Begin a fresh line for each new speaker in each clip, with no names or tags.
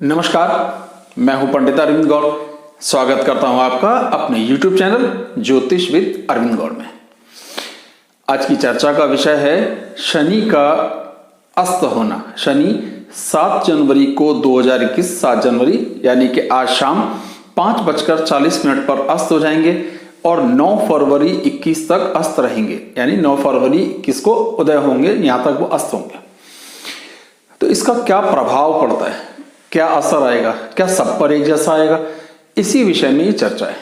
नमस्कार, मैं हूं पंडित अरविंद गौड़। स्वागत करता हूं आपका अपने YouTube चैनल ज्योतिष विद अरविंद गौड़ में। आज की चर्चा का विषय है शनि का अस्त होना। शनि 7 जनवरी को 2021 7 जनवरी यानी कि आज शाम 5:40 पर अस्त हो जाएंगे और 9 फरवरी 21 तक अस्त रहेंगे, यानी 9 फरवरी 21 को उदय होंगे, यहां तक वो अस्त होंगे। तो इसका क्या प्रभाव पड़ता है, क्या असर आएगा, क्या सब पर एक जैसा आएगा, इसी विषय में ये चर्चा है।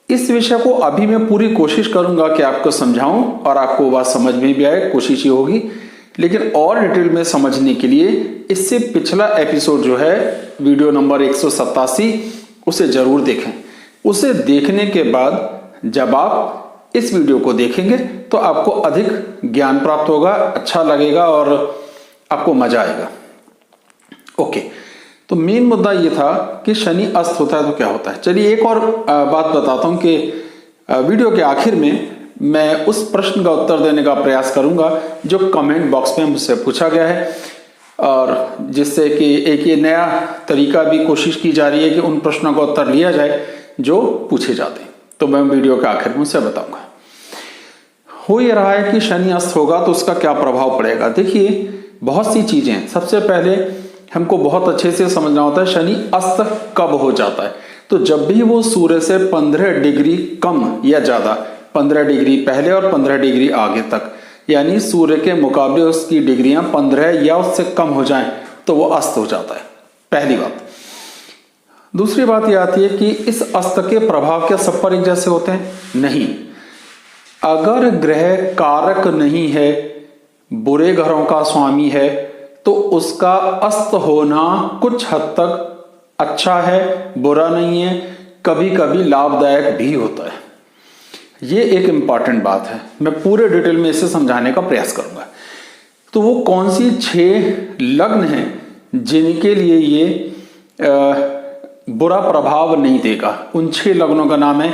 इस विषय को अभी मैं पूरी कोशिश करूंगा कि आपको समझाऊं और आपको बात समझ में भी आए, कोशिश ही होगी। लेकिन और डिटेल में समझने के लिए इससे पिछला एपिसोड जो है वीडियो नंबर 187 उसे जरूर देखें। उसे देखने के बाद जब आप इस वीडियो को देखेंगे तो आपको अधिक ज्ञान प्राप्त होगा, अच्छा लगेगा और आपको मजा आएगा। ओके, तो मेन मुद्दा ये था कि शनि अस्त होता है तो क्या होता है। चलिए एक और बात बताता हूं कि वीडियो के आखिर में मैं उस प्रश्न का उत्तर देने का प्रयास करूंगा जो कमेंट बॉक्स में मुझसे पूछा गया है, और जिससे कि एक ये नया तरीका भी कोशिश की जा रही है कि उन प्रश्नों का उत्तर लिया जाए जो पूछे जाते हैं। तो मैं वीडियो के आखिर में उनसे बताऊंगा। हो ये रहा है कि शनि अस्त होगा तो उसका क्या प्रभाव पड़ेगा। देखिए, बहुत सी चीजें हैं। सबसे पहले हमको बहुत अच्छे से समझना होता है शनि अस्त कब हो जाता है। तो जब भी वो सूर्य से 15 डिग्री कम या ज्यादा, 15 डिग्री पहले और 15 डिग्री आगे तक, यानी सूर्य के मुकाबले उसकी डिग्रियां 15 या उससे कम हो जाएं तो वो अस्त हो जाता है, पहली बात। दूसरी बात यह आती है कि इस अस्त के प्रभाव क्या सब पर एक जैसे होते हैं? नहीं। अगर ग्रह कारक नहीं है, बुरे ग्रहों का स्वामी है, तो उसका अस्त होना कुछ हद तक अच्छा है, बुरा नहीं है, कभी कभी लाभदायक भी होता है। ये एक इंपॉर्टेंट बात है, मैं पूरे डिटेल में इसे समझाने का प्रयास करूंगा। तो वो कौन सी 6 लग्न हैं जिनके लिए ये बुरा प्रभाव नहीं देगा। उन 6 लग्नों का नाम है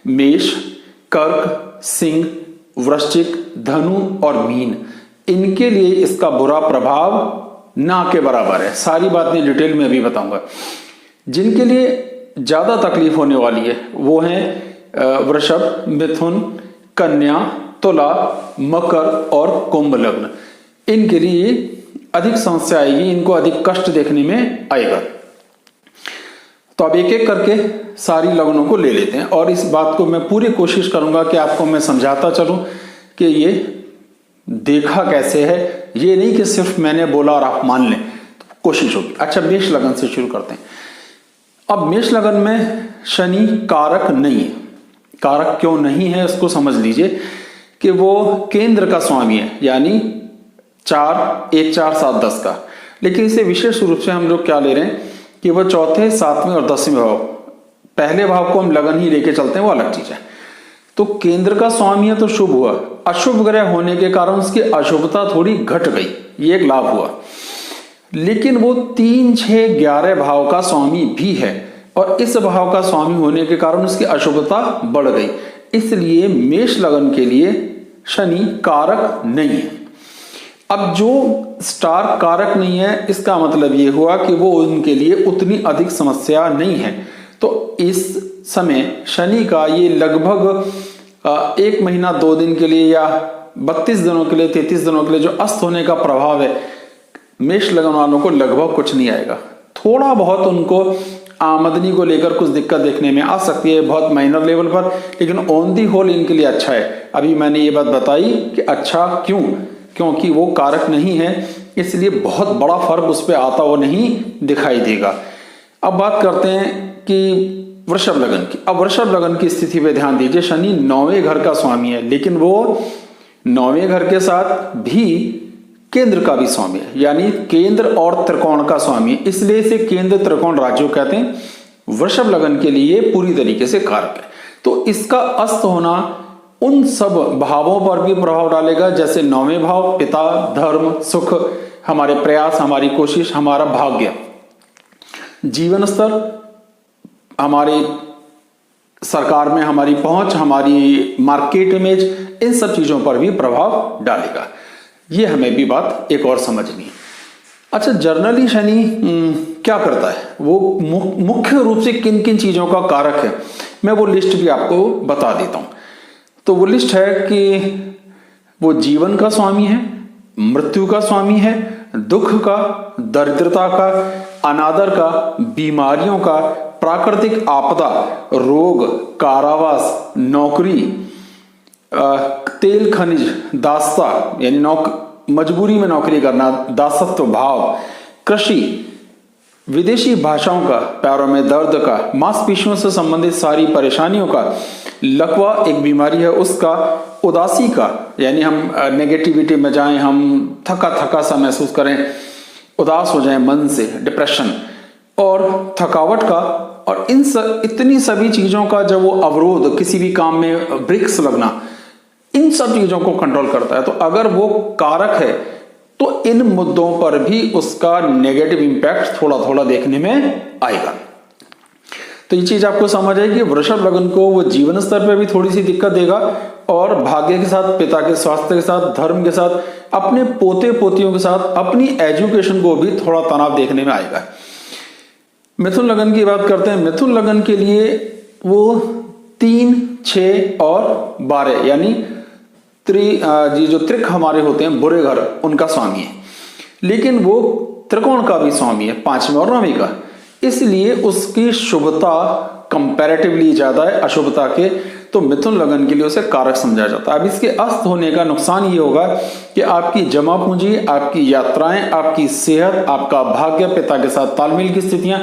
मेष, कर्क, सिंह, वृश्चिक, धनु और मीन। इनके लिए इसका बुरा प्रभाव ना के बराबर है। सारी बातें डिटेल में अभी बताऊंगा। जिनके लिए ज्यादा तकलीफ होने वाली है वो हैं वृषभ, मिथुन, कन्या, तुला, मकर और कुंभ लग्न। इनके लिए अधिक समस्या आएगी, इनको अधिक कष्ट देखने में आएगा। तो अब एक एक करके सारी लग्नों को ले लेते हैं और इस बात को मैं पूरी कोशिश करूंगा कि आपको मैं समझाता चलूं कि ये देखा कैसे है। ये नहीं कि सिर्फ मैंने बोला और आप मान लें, तो कोशिश होगी। अच्छा, मेष लगन से शुरू करते हैं। अब मेष लगन में शनि कारक नहीं है। कारक क्यों नहीं है उसको समझ लीजिए कि वो केंद्र का स्वामी है, यानी 4, 1, 4, 7, 10 का। लेकिन इसे विशेष रूप से हम लोग क्या ले रहे हैं कि वह 4थे, 7वें और 10वें भाव, पहले भाव को हम लगन ही लेके चलते हैं, वो अलग चीज है। तो केंद्र का स्वामी है तो शुभ हुआ। अशुभ ग्रह होने के कारण उसकी अशुभता थोड़ी घट गई, ये एक लाभ हुआ। लेकिन वो 3, 6, 11 भाव का स्वामी भी है और इस भाव का स्वामी होने के कारण उसकी अशुभता बढ़ गई। इसलिए मेष लगन के लिए शनि कारक नहीं है। अब जो स्टार कारक नहीं है, इसका मतलब ये हुआ कि वो उनके लिए उतनी अधिक समस्या नहीं है। तो इस समय शनि का ये लगभग 1 महीना 2 दिन के लिए या 32 दिनों के लिए, 33 दिनों के लिए जो अस्त होने का प्रभाव है, मेष लगन वालों को लगभग कुछ नहीं आएगा। थोड़ा बहुत उनको आमदनी को लेकर कुछ दिक्कत देखने में आ सकती है, बहुत माइनर लेवल पर, लेकिन ऑन दी होल इनके लिए अच्छा है। अभी मैंने ये बात बताई कि अच्छा क्यों, क्योंकि वो कारक नहीं है, इसलिए बहुत बड़ा फर्क उस पर आता हुआ नहीं दिखाई देगा। अब बात करते हैं कि वृषभ लगन की। अब वृषभ लगन की स्थिति पे ध्यान दीजिए। शनि 9वें घर का स्वामी है, लेकिन वो 9वें घर के साथ भी केंद्र का भी स्वामी है, यानी केंद्र और त्रिकोण का स्वामी है। इसलिए इसे केंद्र त्रिकोण राज्यों कहते हैं। वृषभ लगन के लिए पूरी तरीके से कारक है। तो इसका अस्त होना उन सब भावों पर भी प्रभाव डालेगा, जैसे 9वें भाव पिता, धर्म, सुख, हमारे प्रयास, हमारी कोशिश, हमारा भाग्य, जीवन स्तर, हमारी सरकार में हमारी पहुंच, हमारी मार्केट इमेज, इन सब चीजों पर भी प्रभाव डालेगा। ये हमें भी बात एक और समझनी है। अच्छा, जर्नली शनि क्या करता है, वो मुख्य रूप से किन किन चीजों का कारक है, मैं वो लिस्ट भी आपको बता देता हूं। तो वो लिस्ट है कि वो जीवन का स्वामी है, मृत्यु का स्वामी है, दुख का, दरिद्रता का, अनादर का, बीमारियों का, प्राकृतिक आपदा, रोग, कारावास, नौकरी, तेल खनिज, दास्ता यानी मजबूरी में नौकरी करना, दासत्व भाव, कृषि, विदेशी भाषाओं का, पैरों में दर्द का, मांसपेशियों से संबंधित सारी परेशानियों का, लकवा एक बीमारी है उसका, उदासी का यानी हम नेगेटिविटी में जाएं, हम थका थका सा महसूस करें, उदास हो जाएं मन से, डिप्रेशन और थकावट का, और इतनी सभी चीजों का जब वो अवरोध, किसी भी काम में ब्रेक्स लगना, इन सब चीजों को कंट्रोल करता है। तो अगर वो कारक है तो इन मुद्दों पर भी उसका नेगेटिव इंपैक्ट थोड़ा थोड़ा देखने में आएगा। तो ये चीज आपको समझ आएगी। वृषभ लग्न को वो जीवन स्तर पर भी थोड़ी सी दिक्कत देगा, और भाग्य के साथ, पिता के स्वास्थ्य के साथ, धर्म के साथ, अपने पोते पोतियों के साथ, अपनी एजुकेशन को भी थोड़ा तनाव देखने में आएगा। मिथुन लग्न की बात करते हैं। मिथुन लग्न के लिए वो 3, 6 और 12 यानी जो त्रिक हमारे होते हैं, बुरे घर, उनका स्वामी है, लेकिन वो त्रिकोण का भी स्वामी है, 5वें और 9वें का, इसलिए उसकी शुभता कंपैरेटिवली ज्यादा है अशुभता के। तो मिथुन लगन के लिए उसे कारक समझा जाता है। अब इसके अस्त होने का नुकसान ये होगा कि आपकी जमा पूंजी, आपकी यात्राएं, आपकी सेहत, आपका भाग्य, पिता के साथ तालमेल की स्थितियां,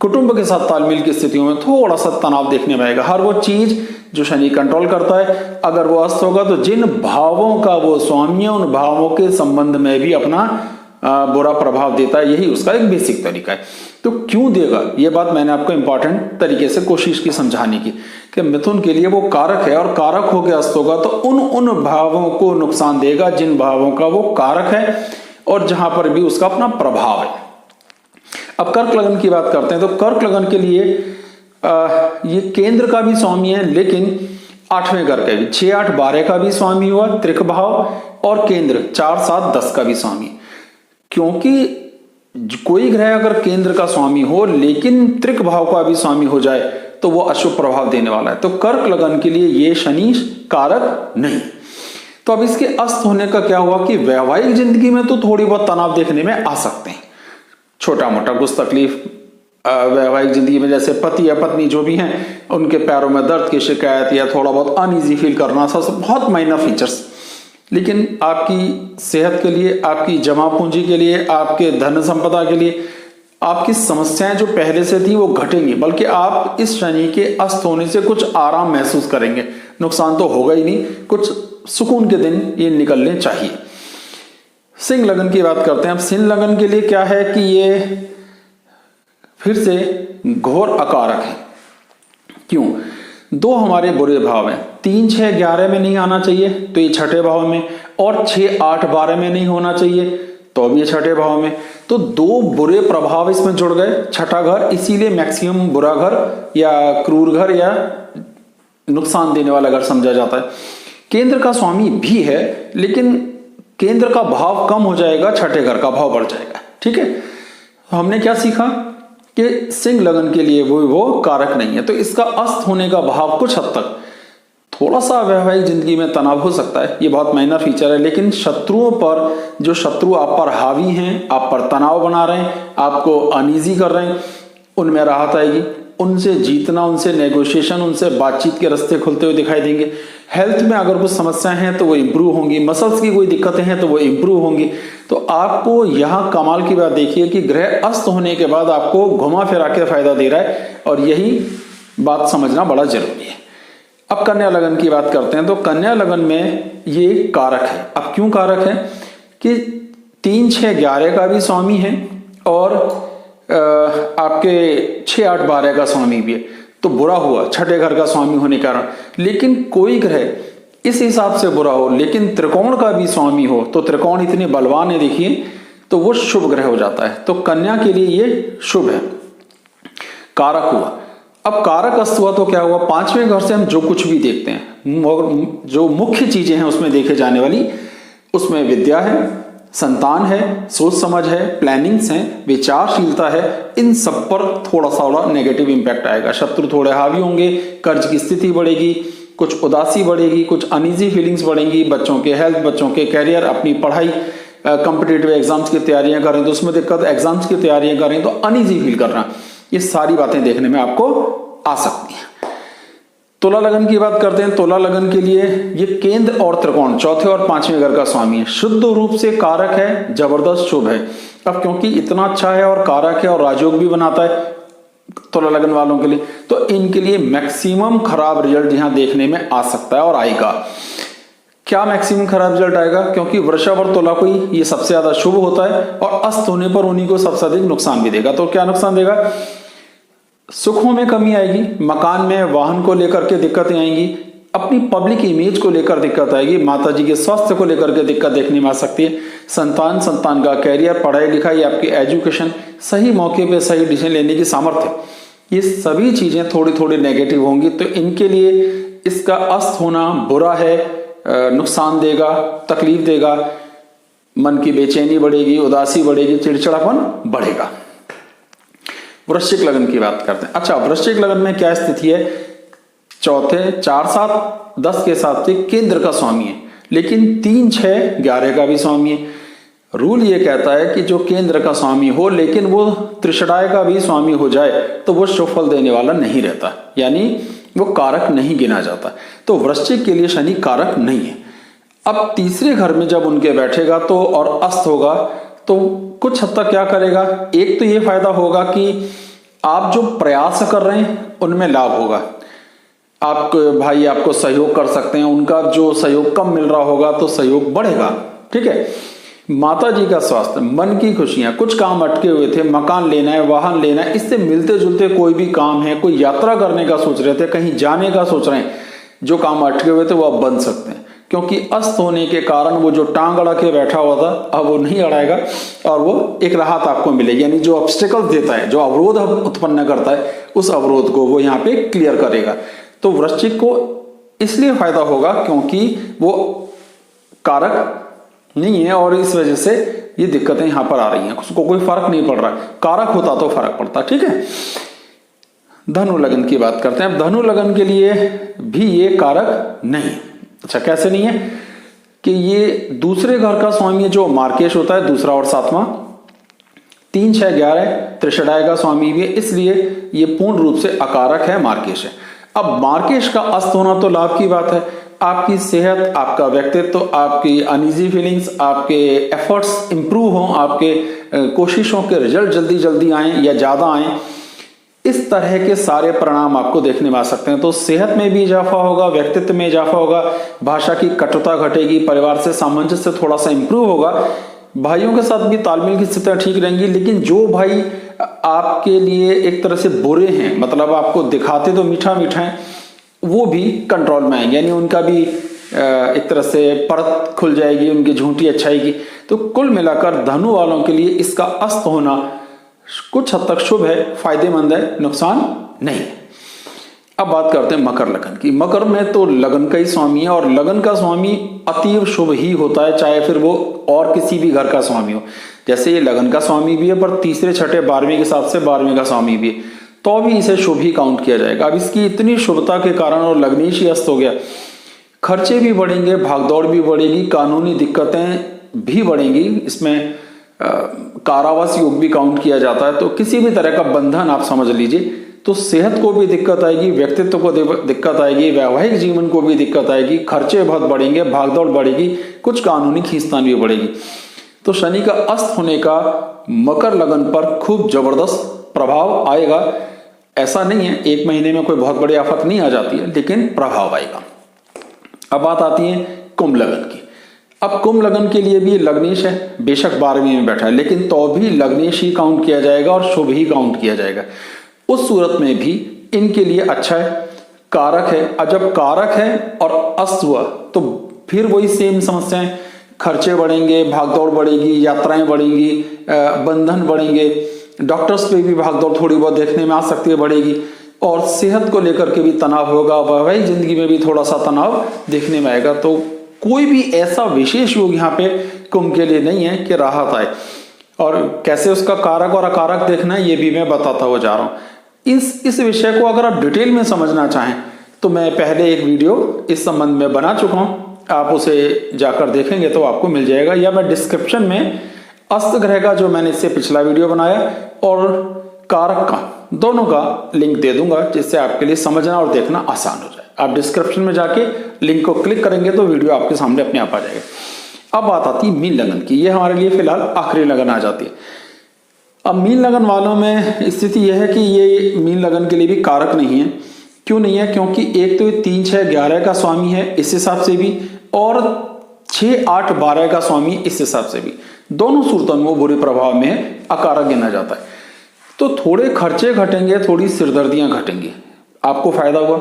कुटुंब के साथ तालमेल की स्थितियों में थोड़ा सा तनाव देखने में आएगा। हर वो चीज जो शनि कंट्रोल करता है, अगर वो अस्त होगा तो जिन भावों का वो स्वामी है, उन भावों के संबंध में भी अपना बुरा प्रभाव देता है। यही उसका एक बेसिक तरीका है। तो क्यों देगा, ये बात मैंने आपको इंपॉर्टेंट तरीके से कोशिश की समझाने की कि मिथुन के लिए वो कारक है, और कारक होकर अस्त होगा तो उन भावों को नुकसान देगा जिन भावों का वो कारक है और जहां पर भी उसका अपना प्रभाव है। अब कर्क लगन की बात करते हैं। तो कर्क लगन के लिए ये केंद्र का भी स्वामी है, लेकिन 8वें घर का भी, 6, 8, 12 का भी स्वामी हुआ, त्रिक भाव, और केंद्र 4, 7, 10 का भी स्वामी। क्योंकि कोई ग्रह अगर केंद्र का स्वामी हो लेकिन त्रिक भाव का भी स्वामी हो जाए तो वो अशुभ प्रभाव देने वाला है। तो कर्क लगन के लिए ये शनि कारक नहीं। तो अब इसके अस्त होने का क्या हुआ कि वैवाहिक जिंदगी में तो थोड़ी बहुत तनाव देखने में आ सकते हैं, छोटा मोटा कुछ तकलीफ वैवाहिक जिंदगी में, जैसे पति या पत्नी जो भी हैं उनके पैरों में दर्द की शिकायत या थोड़ा बहुत अनईजी फील करना, सब बहुत माइनर फीचर्स। लेकिन आपकी सेहत के लिए, आपकी जमा पूंजी के लिए, आपके धन संपदा के लिए आपकी समस्याएं जो पहले से थी वो घटेंगी, बल्कि आप इस शनि के अस्त होने से कुछ आराम महसूस करेंगे। नुकसान तो होगा ही नहीं, कुछ सुकून के दिन ये निकलने चाहिए। सिंह लगन की बात करते हैं। अब सिंह लगन के लिए क्या है कि ये फिर से घोर अकारक है। क्यों? 2 हमारे बुरे भाव हैं, 3, 6, 11 में नहीं आना चाहिए तो ये छठे भाव में, और 6, 8, 12 में नहीं होना चाहिए तो भी ये छठे भाव में। तो 2 बुरे प्रभाव इसमें जुड़ गए, छठा घर, इसीलिए मैक्सिमम बुरा घर या क्रूर घर या नुकसान देने वाला घर समझा जाता है। केंद्र का स्वामी भी है, लेकिन केंद्र का भाव कम हो जाएगा, छठे घर का भाव बढ़ जाएगा। ठीक है, तो हमने क्या सीखा कि सिंह लगन के लिए वो कारक नहीं है। तो इसका अस्त होने का भाव कुछ हद तक थोड़ा सा वैवाहिक जिंदगी में तनाव हो सकता है, ये बहुत माइनर फीचर है, लेकिन शत्रुओं पर, जो शत्रु आप पर हावी हैं, आप पर तनाव बना रहे हैं, आपको अनईजी कर रहे हैं, उनमें राहत आएगी। उनसे जीतना, उनसे नेगोशिएशन, उनसे बातचीत के रास्ते खुलते हुए दिखाई देंगे। हेल्थ में अगर कुछ समस्याएं हैं तो वो इंप्रूव होंगी, मसल्स की कोई दिक्कतें हैं तो वो इंप्रूव होंगी। तो आपको यहाँ कमाल की बात देखिए कि ग्रह अस्त होने के बाद आपको घुमा फिरा के फायदा दे रहा है, और यही बात समझना बड़ा जरूरी है। अब कन्या लगन की बात करते हैं। तो कन्या लगन में ये कारक है। अब क्यों कारक है कि 3, 6, 11 का भी स्वामी है, और आपके 6, 8, 12 का स्वामी भी है। तो बुरा हुआ छठे घर का स्वामी होने के कारण। लेकिन कोई ग्रह इस हिसाब से बुरा हो लेकिन त्रिकोण का भी स्वामी हो, तो त्रिकोण इतने बलवान है देखिए, तो वो शुभ ग्रह हो जाता है। तो कन्या के लिए ये शुभ है, कारक हुआ। अब कारक अस्त हुआ तो क्या हुआ, 5वें घर से हम जो कुछ भी देखते हैं, जो मुख्य चीजें हैं उसमें देखे जाने वाली, उसमें विद्या है, संतान है, सोच समझ है, प्लानिंग्स हैं, विचारशीलता है, इन सब पर थोड़ा नेगेटिव इंपैक्ट आएगा। शत्रु थोड़े हावी होंगे, कर्ज की स्थिति बढ़ेगी, कुछ उदासी बढ़ेगी, कुछ अनईजी फीलिंग्स बढ़ेंगी, बच्चों के हेल्थ, बच्चों के कैरियर, अपनी पढ़ाई, कॉम्पिटिटिव एग्जाम्स की तैयारियां करें तो उसमें दिक्कत, एग्जाम्स की तैयारियां करें तो अनईजी फील करना, ये सारी बातें देखने में आपको आ सकती हैं। तुला लगन की बात करते हैं। तुला लगन के लिए ये केंद्र और त्रिकोण चौथे और पांचवें घर का स्वामी है, शुद्ध रूप से कारक है, जबरदस्त शुभ है। अब क्योंकि इतना अच्छा है और कारक है और राजयोग भी बनाता है तुला लगन वालों के लिए, तो इनके लिए मैक्सिमम खराब रिजल्ट यहां देखने में आ सकता है और आएगा। क्या मैक्सिमम खराब रिजल्ट आएगा? क्योंकि वृषभ और तुला को ये सबसे ज्यादा शुभ होता है और अस्त होने पर उन्हीं को सबसे अधिक नुकसान भी देगा। तो क्या नुकसान देगा? सुखों में कमी आएगी, मकान में वाहन को लेकर के दिक्कतें आएंगी, अपनी पब्लिक इमेज को लेकर दिक्कत आएगी, माताजी के स्वास्थ्य को लेकर के दिक्कत देखने में आ सकती है। संतान का कैरियर, पढ़ाई लिखाई, आपकी एजुकेशन, सही मौके पे सही डिसीजन लेने की सामर्थ्य, ये सभी चीजें थोड़ी नेगेटिव होंगी। तो इनके लिए इसका अस्त होना बुरा है, नुकसान देगा, तकलीफ देगा, मन की बेचैनी बढ़ेगी, उदासी बढ़ेगी, चिड़चिड़ापन बढ़ेगा। वृश्चिक लगन की बात करते हैं। अच्छा, वृश्चिक लगन में क्या स्थिति है? चौथे 4, 7, 10 के हिसाब से केंद्र का स्वामी है, लेकिन 3, 6, 11 का भी स्वामी है। रूल ये कहता है कि जो केंद्र का स्वामी हो लेकिन वो त्रिषडाय का भी स्वामी हो जाए तो वो शुभ फल देने वाला नहीं रहता, यानी वो कारक नहीं गिना जाता। तो वृश्चिक के लिए शनि कारक नहीं है। अब तीसरे घर में जब उनके बैठेगा तो और अस्त होगा तो कुछ हद तक क्या करेगा? एक तो ये फायदा होगा कि आप जो प्रयास कर रहे हैं उनमें लाभ होगा, आपके भाई आपको सहयोग कर सकते हैं, उनका जो सहयोग कम मिल रहा होगा तो सहयोग बढ़ेगा। ठीक है। माता जी का स्वास्थ्य, मन की खुशियां, कुछ काम अटके हुए थे, मकान लेना है, वाहन लेना है, इससे मिलते जुलते कोई भी काम है, कोई यात्रा करने का सोच रहे थे, कहीं जाने का सोच रहे हैं, जो काम अटके हुए थे वो अब बन सकते हैं। क्योंकि अस्त होने के कारण वो जो टांग अड़ा के बैठा हुआ था अब वो नहीं अड़ाएगा और वो एक राहत आपको मिलेगी। यानी जो ऑब्स्टिकल देता है, जो अवरोध उत्पन्न करता है, उस अवरोध को वो यहाँ पे क्लियर करेगा। तो वृश्चिक को इसलिए फायदा होगा क्योंकि वो कारक नहीं है और इस वजह से ये दिक्कतें यहां पर आ रही हैं, उसको कोई फर्क नहीं पड़ रहा। कारक होता तो फर्क पड़ता। ठीक है। धनु लगन की बात करते हैं। धनु लगन के लिए भी ये कारक नहीं। अच्छा, कैसे नहीं है? कि ये दूसरे घर का स्वामी जो मार्केश होता है, दूसरा और 7वां, 3, 6, 11 त्रिषडाय का स्वामी भी है, इसलिए ये पूर्ण रूप से अकारक है, मार्केश है। अब मार्केश का अस्त होना तो लाभ की बात है। आपकी सेहत, आपका व्यक्तित्व, आपकी अनईजी फीलिंग्स, आपके एफर्ट्स इंप्रूव हों, आपके कोशिशों के रिजल्ट जल्दी आएं या ज्यादा आएं, इस तरह के सारे परिणाम आपको देखने में आ सकते हैं। तो सेहत में भी इजाफा होगा, व्यक्तित्व में इजाफा होगा, भाषा की कटुता घटेगी, परिवार से सामंजस्य थोड़ा सा इंप्रूव होगा, भाइयों के साथ भी तालमेल की स्थितियां ठीक रहेंगी। लेकिन जो भाई आपके लिए एक तरह से बुरे हैं, मतलब आपको दिखाते तो मीठा है, वो भी कंट्रोल में आएंगे, यानी उनका भी एक तरह से परत खुल जाएगी उनकी झूठी अच्छाई की। तो कुल मिलाकर धनु वालों के लिए इसका अस्त होना कुछ हद तक शुभ है, फायदेमंद है, नुकसान नहीं। अब बात करते हैं मकर लगन की। मकर में तो लगन का ही स्वामी है और लगन का स्वामी अतीव शुभ ही होता है, चाहे फिर वो और किसी भी घर का स्वामी हो। जैसे ये लगन का स्वामी भी है पर तीसरे, छठे, 12वें के हिसाब से 12वें का स्वामी भी है, तो भी इसे शुभ ही काउंट किया जाएगा। अब इसकी इतनी शुभता के कारण और लग्नेश ही अस्त हो गया, खर्चे भी बढ़ेंगे, भागदौड़ भी बढ़ेगी, कानूनी दिक्कतें भी बढ़ेंगी, इसमें कारावास योग भी काउंट किया जाता है। तो किसी भी तरह का बंधन आप समझ लीजिए, तो सेहत को भी दिक्कत आएगी, व्यक्तित्व को दिक्कत आएगी, वैवाहिक जीवन को भी दिक्कत आएगी, खर्चे बहुत बढ़ेंगे, भागदौड़ बढ़ेगी, कुछ कानूनी खींचतान भी बढ़ेगी। तो शनि का अस्त होने का मकर लगन पर खूब जबरदस्त प्रभाव आएगा। ऐसा नहीं है 1 महीने में कोई बहुत बड़ी आफत नहीं आ जाती है, लेकिन प्रभाव आएगा। अब बात आती है कुंभ लगन की। अब कुंभ लगन के लिए भी लग्नेश है, बेशक 12वीं में बैठा है, लेकिन तो भी लग्नेश ही काउंट किया जाएगा और शुभ ही काउंट किया जाएगा। उस सूरत में भी इनके लिए अच्छा है, कारक है। अब जब कारक है और अस्त हुआ तो फिर वही सेम समस्याएं, खर्चे बढ़ेंगे, भागदौड़ बढ़ेगी, यात्राएं बढ़ेंगी, बंधन बढ़ेंगे, डॉक्टर्स पे भी भागदौड़ थोड़ी बहुत देखने में आ सकती है, बढ़ेगी, और सेहत को लेकर के भी तनाव होगा, वैवाहिक जिंदगी में भी थोड़ा सा तनाव देखने में आएगा। तो कोई भी ऐसा विशेष योग यहाँ पे कुंभ के लिए नहीं है कि राहत आए। और कैसे उसका कारक और अकारक देखना है ये भी मैं बताता हुआ जा रहा हूँ। इस विषय को अगर आप डिटेल में समझना चाहें तो मैं पहले एक वीडियो इस संबंध में बना चुका हूँ, आप उसे जाकर देखेंगे तो आपको मिल जाएगा, या मैं डिस्क्रिप्शन में अस्त ग्रह का जो मैंने इससे पिछला वीडियो बनाया और कारक का दोनों का लिंक दे दूंगा, जिससे आपके लिए समझना और देखना आसान हो जाए। आप डिस्क्रिप्शन में जाके लिंक को क्लिक करेंगे तो वीडियो आपके सामने अपने आप आ जाएगा। अब बात आती है मीन लगन की, ये हमारे लिए फिलहाल आखिरी लगन आ जाती है। अब मीन लगन वालों में स्थिति यह है कि ये मीन लगन के लिए भी कारक नहीं है। क्यों नहीं है? क्योंकि एक तो ये 3, 6, 11 का स्वामी है इस हिसाब से भी, और 6, 8, 12 का स्वामी इस हिसाब से भी, दोनों सूरतों में वो बुरे प्रभाव में है, अकारक गिना जाता है। तो थोड़े खर्चे घटेंगे, थोड़ी सिरदर्दियां घटेंगी, आपको फायदा होगा।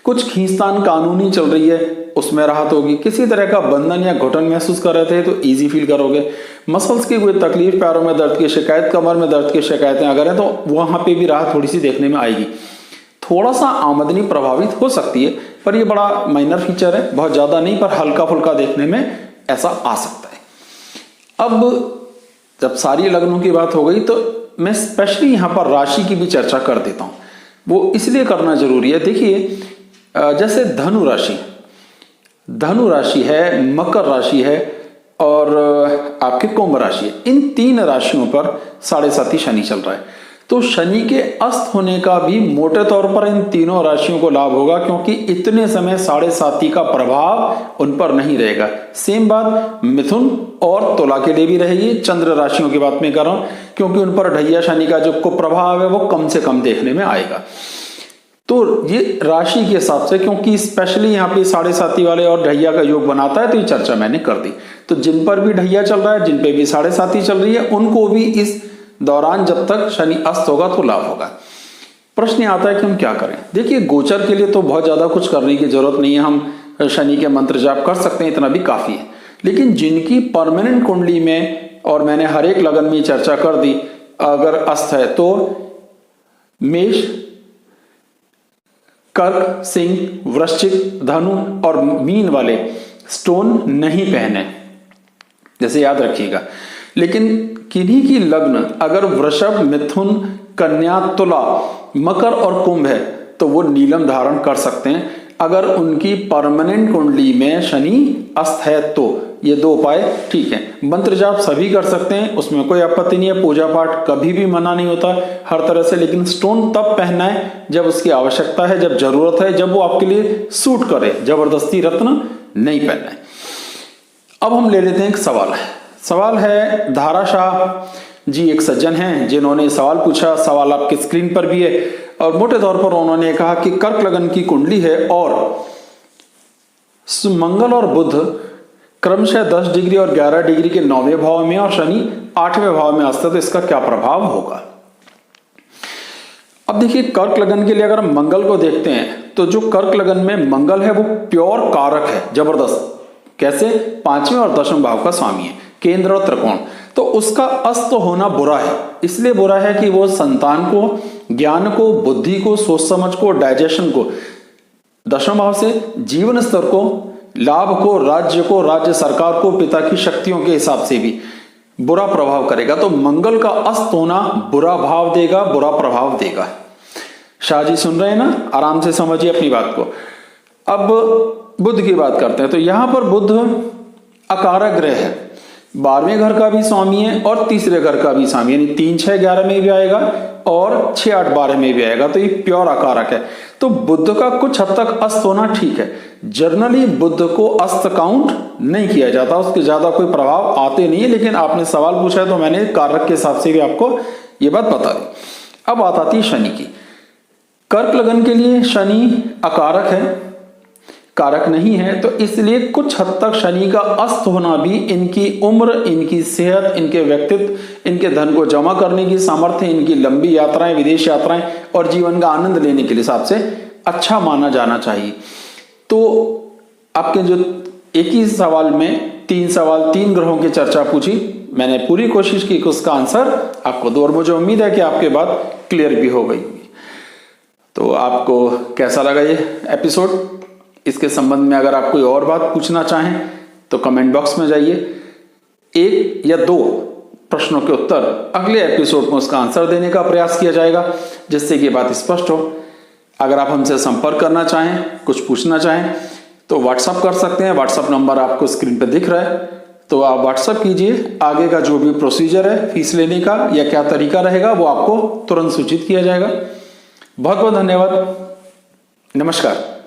कुछ खींचतान कानूनी चल रही है उसमें राहत होगी। किसी तरह का बंधन या घुटन महसूस कर रहे थे तो इजी फील करोगे। मसल्स की कोई तकलीफ, पैरों में दर्द की शिकायत, कमर में दर्द की शिकायतें अगर है तो वहां पे भी राहत थोड़ी सी देखने में आएगी। थोड़ा सा आमदनी प्रभावित हो सकती है, पर ये बड़ा माइनर फीचर है, बहुत ज्यादा नहीं, पर हल्का फुल्का देखने में ऐसा आ सकता है। अब जब सारी लग्नों की बात हो गई तो मैं स्पेशली यहां पर राशि की भी चर्चा कर देता हूं। वो इसलिए करना जरूरी है। देखिए, जैसे धनु राशि है, मकर राशि है और आपके कुंभ राशि है, इन 3 राशियों पर 7.5 शनि चल रहा है। तो शनि के अस्त होने का भी मोटे तौर पर इन तीनों राशियों को लाभ होगा, क्योंकि इतने समय 7.5 का प्रभाव उन पर नहीं रहेगा। सेम बात मिथुन और तुला के लिए भी रहेगी। चंद्र राशियों की बात में कर रहा हूं, क्योंकि उन पर ढैया शनि का जो कुप्रभाव है वो कम से कम देखने में आएगा। तो ये राशि के हिसाब से, क्योंकि स्पेशली यहाँ पे 7.5 वाले और ढैया का योग बनाता है, तो ये चर्चा मैंने कर दी। तो जिन पर भी ढैया चल रहा है, जिन पे भी 7.5 चल रही है, उनको भी इस दौरान जब तक शनि अस्त होगा तो लाभ होगा। प्रश्न आता है कि हम क्या करें। देखिए, गोचर के लिए तो बहुत ज्यादा कुछ करने की जरूरत नहीं है, हम शनि के मंत्र जाप कर सकते हैं, इतना भी काफी है। लेकिन जिनकी परमानेंट कुंडली में, और मैंने हर एक लगन में चर्चा कर दी, अगर अस्त है तो मेष, कर्क, सिंह, वृश्चिक, धनु और मीन वाले स्टोन नहीं पहने, जैसे याद रखिएगा। लेकिन किन्हीं की लग्न अगर वृषभ, मिथुन, कन्या, तुला, मकर और कुंभ है तो वो नीलम धारण कर सकते हैं, अगर उनकी परमानेंट कुंडली में शनि अस्त है तो। ये 2 उपाय ठीक है। मंत्र जाप सभी कर सकते हैं, उसमें कोई आपत्ति नहीं है। पूजा पाठ कभी भी मना नहीं होता हर तरह से, लेकिन स्टोन तब पहनना है जब उसकी आवश्यकता है, जब जरूरत है, जब वो आपके लिए सूट करे। जबरदस्ती रत्न नहीं पहनना है। अब हम ले लेते हैं एक सवाल है धाराशाह जी, एक सज्जन हैं जिन्होंने सवाल पूछा। सवाल आपके स्क्रीन पर भी है, और मोटे तौर पर उन्होंने कहा कि कर्क लगन की कुंडली है और मंगल और बुध क्रमशः 10 डिग्री और 11 डिग्री के 9वें भाव में और शनि 8वें भाव में अस्त है, तो इसका क्या प्रभाव होगा। अब देखिए, कर्क लगन के लिए अगर हम मंगल को देखते हैं तो जो कर्क लगन में मंगल है वो प्योर कारक है, जबरदस्त। कैसे? 5वें और 10वें भाव का स्वामी है, केंद्र और त्रिकोण। तो उसका अस्त होना बुरा है। इसलिए बुरा है कि वो संतान को, ज्ञान को, बुद्धि को, सोच समझ को, डाइजेशन को, 10वें भाव से जीवन स्तर को, लाभ को, राज्य को, राज्य सरकार को, पिता की शक्तियों के हिसाब से भी बुरा प्रभाव करेगा। तो मंगल का अस्त होना बुरा भाव देगा, बुरा प्रभाव देगा। शाह जी सुन रहे हैं ना? आराम से समझिए अपनी बात को। अब बुध की बात करते हैं, तो यहां पर बुध अकारक ग्रह है, 12वें घर का भी स्वामी है और तीसरे घर का भी स्वामी, यानी 3, 6, 11 में भी आएगा और 6, 8, 12 में भी आएगा। तो ये प्योर अकारक है। तो बुध का कुछ हद तक अस्त होना ठीक है। जनरली बुध को अस्त काउंट नहीं किया जाता, उसके ज्यादा कोई प्रभाव आते नहीं है। लेकिन आपने सवाल पूछा है तो मैंने कारक के हिसाब से भी आपको ये बात बता दी। अब बात आती है शनि की। कर्क लगन के लिए शनि अकारक है, कारक नहीं है, तो इसलिए कुछ हद तक शनि का अस्त होना भी इनकी उम्र, इनकी सेहत, इनके व्यक्तित्व, इनके धन को जमा करने की सामर्थ्य, इनकी लंबी यात्राएं, विदेश यात्राएं और जीवन का आनंद लेने के हिसाब से अच्छा माना जाना चाहिए। तो आपके जो एक ही सवाल में 3 सवाल 3 ग्रहों की चर्चा पूछी, मैंने पूरी कोशिश की कि उसका आंसर आपको दो, और मुझे उम्मीद है कि आपके बात क्लियर भी हो गई होगी। तो आपको कैसा लगा ये एपिसोड? इसके संबंध में अगर आप कोई और बात पूछना चाहें तो कमेंट बॉक्स में जाइए, 1 या 2 प्रश्नों के उत्तर अगले एपिसोड में उसका आंसर देने का प्रयास किया जाएगा, जिससे कि बात स्पष्ट हो। अगर आप हमसे संपर्क करना चाहें, कुछ पूछना चाहें तो व्हाट्सअप कर सकते हैं। व्हाट्सअप नंबर आपको स्क्रीन पर दिख रहा है, तो आप व्हाट्सअप कीजिए। आगे का जो भी प्रोसीजर है फीस लेने का या क्या तरीका रहेगा वो आपको तुरंत सूचित किया जाएगा। बहुत बहुत धन्यवाद। नमस्कार।